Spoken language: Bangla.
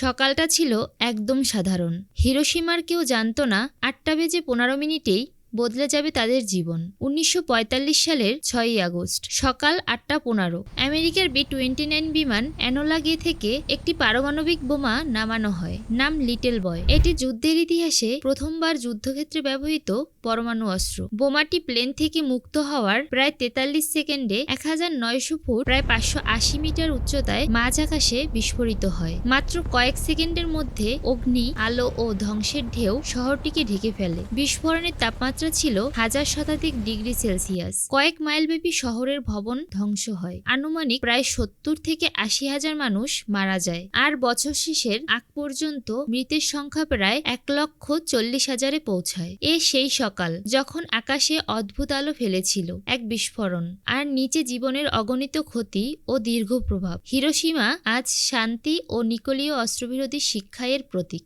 সকালটা ছিল একদম সাধারণ। হিরোশিমার কেউ জানত না 8:15 বদলে যাবে তাদের জীবন। 1945 সালের 6ই আগস্ট সকাল 8:15 আমেরিকার B-29 বিমান অ্যানোলা গে থেকে একটি পারমাণবিক বোমা নামানো হয়। নাম লিটল বয়। এটি যুদ্ধের ইতিহাসে প্রথমবার যুদ্ধক্ষেত্রে ব্যবহৃত পরমাণু অস্ত্র। বোমাটি প্লেন থেকে মুক্ত হওয়ার প্রায় 43 সেকেন্ডে 1900 ফুট প্রায় 580 মিটার উচ্চতায় মাঝ আকাশে বিস্ফোরিত হয়। মাত্র কয়েক সেকেন্ডের মধ্যে অগ্নি, আলো ও ধ্বংসের ঢেউ শহরটিকে ঢেকে ফেলে। বিস্ফোরণের তাপমাত্রা ছিল 1000 শতাধিক ডিগ্রি সেলসিয়াস। কয়েক মাইলব্যাপী শহরের ভবন ধ্বংস হয়। আনুমানিক প্রায় 70 থেকে 80 হাজার মানুষ মারা যায়। আর বছর শেষের আগ পর্যন্ত মৃতের সংখ্যা প্রায় 1,40,000-এ পৌঁছায়। সেই সকাল যখন আকাশে অদ্ভুত আলো ফেলেছিল এক বিস্ফোরণ, আর নিচে জীবনের অগণিত ক্ষতি ও দীর্ঘ প্রভাব। হিরোশিমা আজ শান্তি ও নিকলীয় অস্ত্রবিরোধী শিক্ষা এর প্রতীক।